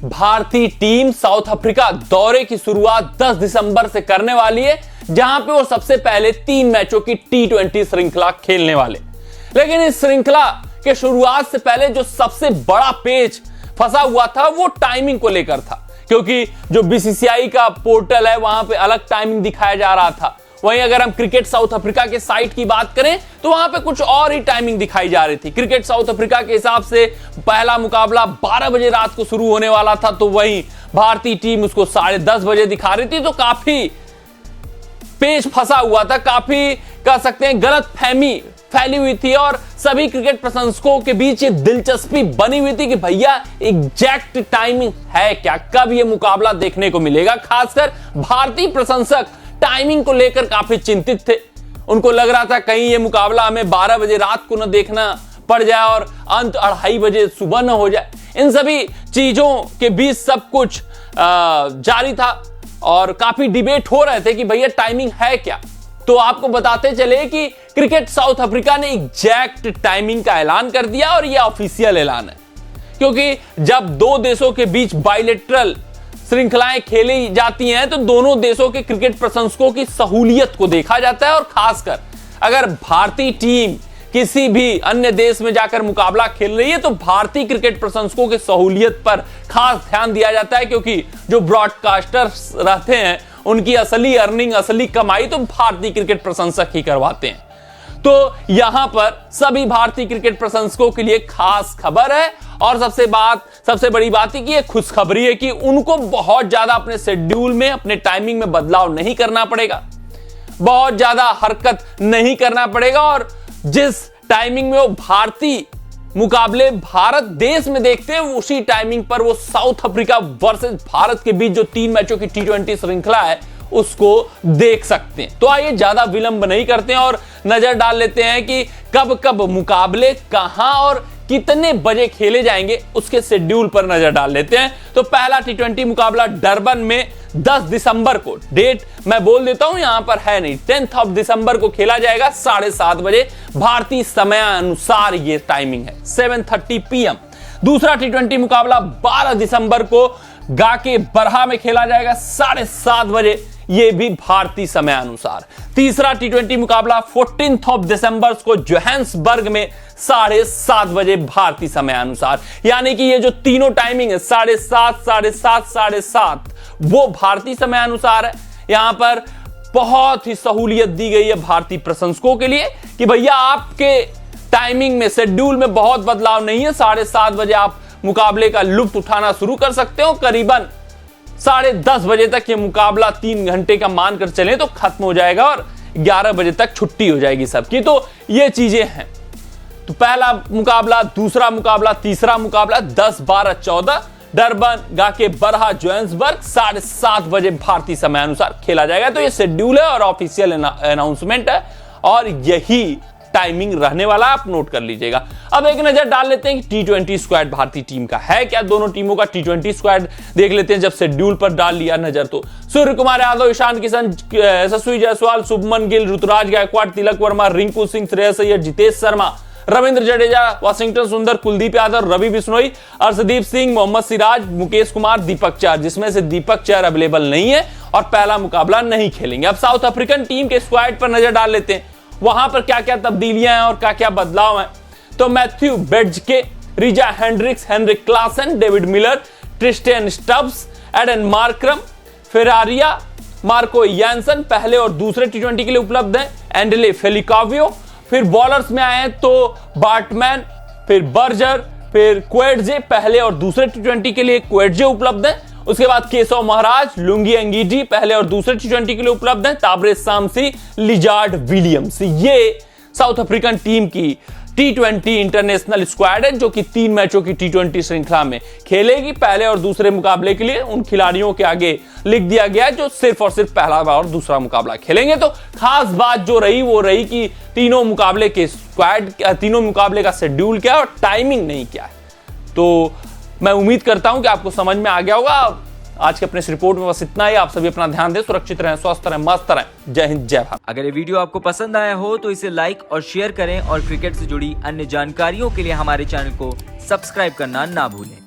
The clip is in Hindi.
भारतीय टीम साउथ अफ्रीका दौरे की शुरुआत 10 दिसंबर से करने वाली है, जहां पे वो सबसे पहले 3 मैचों की T20 श्रृंखला खेलने वाले। लेकिन इस श्रृंखला के शुरुआत से पहले जो सबसे बड़ा पेच फंसा हुआ था वो टाइमिंग को लेकर था, क्योंकि जो बीसीसीआई का पोर्टल है वहां पे अलग टाइमिंग दिखाया जा रहा था। वहीं अगर हम क्रिकेट साउथ अफ्रीका के साइट की बात करें तो वहां पे कुछ और ही टाइमिंग दिखाई जा रही थी। क्रिकेट साउथ अफ्रीका के हिसाब से पहला मुकाबला 12 बजे रात को शुरू होने वाला था, तो वहीं भारतीय टीम उसको 10:30 बजे दिखा रही थी। तो काफी पेच फंसा हुआ था, काफी कह सकते हैं गलत फहमी फैली हुई थी और सभी क्रिकेट प्रशंसकों के बीच ये दिलचस्पी बनी हुई थी कि भैया एग्जैक्ट टाइमिंग है क्या, कब ये मुकाबला देखने को मिलेगा। खासकर भारतीय प्रशंसक टाइमिंग को लेकर काफी चिंतित थे। उनको लग रहा था कहीं ये मुकाबला हमें 12 बजे रात को न देखना पड़ जाए और अंत 2:30 बजे सुबह न हो जाए। इन सभी चीजों के बीच सब कुछ जारी था और काफी डिबेट हो रहे थे कि भैया टाइमिंग है क्या। तो आपको बताते चले कि क्रिकेट साउथ अफ्रीका ने एग्जैक्ट टाइमिंग का ऐलान कर दिया और यह ऑफिशियल ऐलान है, क्योंकि जब दो देशों के बीच बायलैटरल श्रृंखलाएं खेली जाती हैं तो दोनों देशों के क्रिकेट प्रशंसकों की सहूलियत को देखा जाता है। और खासकर अगर भारतीय टीम किसी भी अन्य देश में जाकर मुकाबला खेल रही है तो भारतीय क्रिकेट प्रशंसकों की सहूलियत पर खास ध्यान दिया जाता है, क्योंकि जो ब्रॉडकास्टर्स रहते हैं उनकी असली अर्निंग, असली कमाई तो भारतीय क्रिकेट प्रशंसक ही करवाते हैं। तो यहां पर सभी भारतीय क्रिकेट प्रशंसकों के लिए खास खबर है और सबसे बड़ी बात है कि यह खुशखबरी है कि उनको बहुत ज्यादा अपने शेड्यूल में, अपने टाइमिंग में बदलाव नहीं करना पड़ेगा, बहुत ज्यादा हरकत नहीं करना पड़ेगा और जिस टाइमिंग में वो भारतीय मुकाबले भारत देश में देखते हैं उसी टाइमिंग पर वो साउथ अफ्रीका वर्सेस भारत के बीच जो 3 मैचों की T20 श्रृंखला है उसको देख सकते हैं। तो आइए ज्यादा विलंब नहीं करते हैं और नजर डाल लेते हैं कि कब कब मुकाबले कहां और कितने बजे खेले जाएंगे, उसके शेड्यूल पर नजर डाल लेते हैं। तो पहला T20 मुकाबला डरबन में 10 दिसंबर को, डेट मैं बोल देता हूं यहां पर है नहीं, 10 दिसंबर को खेला जाएगा 7:30 बजे भारतीय समय अनुसार ये टाइमिंग है 7:30 PM। दूसरा T20 मुकाबला 12 दिसंबर को गाके बरहा में खेला जाएगा 7:30 बजे, ये भी भारतीय समय अनुसार। तीसरा T20 मुकाबला 14 दिसंबर को जोहान्सबर्ग में 7:30 बजे भारतीय समय अनुसार। यानी कि ये जो तीनों टाइमिंग है 7:30, 7:30, 7:30 वो भारतीय समय अनुसार है। यहां पर बहुत ही सहूलियत दी गई है भारतीय प्रशंसकों के लिए कि भैया आपके टाइमिंग में, शेड्यूल में बहुत बदलाव नहीं है। 7:30 बजे आप मुकाबले का लुत्फ उठाना शुरू कर सकते हो। करीबन 10:30 बजे तक ये मुकाबला 3 घंटे का मानकर चलें तो खत्म हो जाएगा और 11 बजे तक छुट्टी हो जाएगी सबकी। तो ये चीजें हैं। तो पहला मुकाबला, दूसरा मुकाबला, तीसरा मुकाबला 10, 12, 14 डरबन, गाके बरहा, जोहान्सबर्ग 7:30 बजे भारतीय समय अनुसार खेला जाएगा। तो ये शेड्यूल है और ऑफिशियल अनाउंसमेंट है और यही टाइमिंग रहने वाला, आप नोट कर लीजिएगा। अब एक नजर डाल लेते हैं कि T20 स्क्वाड भारतीय टीम का है क्या। दोनों टीमों का T20 स्क्वाड देख लेते हैं। जब शेड्यूल पर डाल लिया नजर तो सूर्य कुमार यादव, ईशान किशन, यशस्वी जायसवाल, शुभमन गिल, ऋतुराज गायकवाड़, तिलक वर्मा, रिंकू सिंह, श्रेयस अय्यर, जितेश शर्मा, रविंद्र जडेजा, वाशिंगटन सुंदर, कुलदीप यादव, रवि बिश्नोई, अर्शदीप सिंह, मोहम्मद सिराज, मुकेश कुमार, दीपक चहर, जिसमें से दीपक चहर अवेलेबल नहीं है और पहला मुकाबला नहीं खेलेंगे। अब साउथ अफ्रीकन टीम के स्क्वाड पर नजर डाल लेते हैं, वहां पर क्या क्या तब्दीलियां हैं और क्या क्या बदलाव हैं। तो Matthew Breetzke, Reeza Hendricks, Heinrich Klaasen, David Miller, Tristan Stubbs, Aiden Markram, Ferreira, Marco Jansen पहले और दूसरे T20 के लिए उपलब्ध हैं। एंडले फेलिकावियो, फिर बॉलर्स में आए तो बार्टमैन, फिर बर्जर, फिर क्वेडजे पहले और दूसरे T20 के लिए क्वेडजे उपलब्ध है। उसके बाद केशव महाराज, लुंगी एंगीडी पहले और दूसरे T20 के लिए उपलब्ध है। ताबरे सामसी, लिजार्ड विलियम्स, ये साउथ अफ्रीकन टीम की T20 इंटरनेशनल स्क्वाड है जो कि 3 मैचों की T20 श्रृंखला में खेलेगी। पहले और दूसरे मुकाबले के लिए उन खिलाड़ियों के आगे लिख दिया गया है जो सिर्फ और सिर्फ पहला और दूसरा मुकाबला खेलेंगे। तो खास बात जो रही वो रही कि तीनों मुकाबले के स्क्वाड, तीनों मुकाबले का शेड्यूल क्या है और टाइमिंग नहीं क्या है। तो मैं उम्मीद करता हूं कि आपको समझ में आ गया होगा। आज के अपने इस रिपोर्ट में बस इतना ही। आप सभी अपना ध्यान दें, सुरक्षित रहें, स्वस्थ रहें, मस्त रहें। जय हिंद, जय भारत। अगर ये वीडियो आपको पसंद आया हो तो इसे लाइक और शेयर करें और क्रिकेट से जुड़ी अन्य जानकारियों के लिए हमारे चैनल को सब्सक्राइब करना ना भूलें।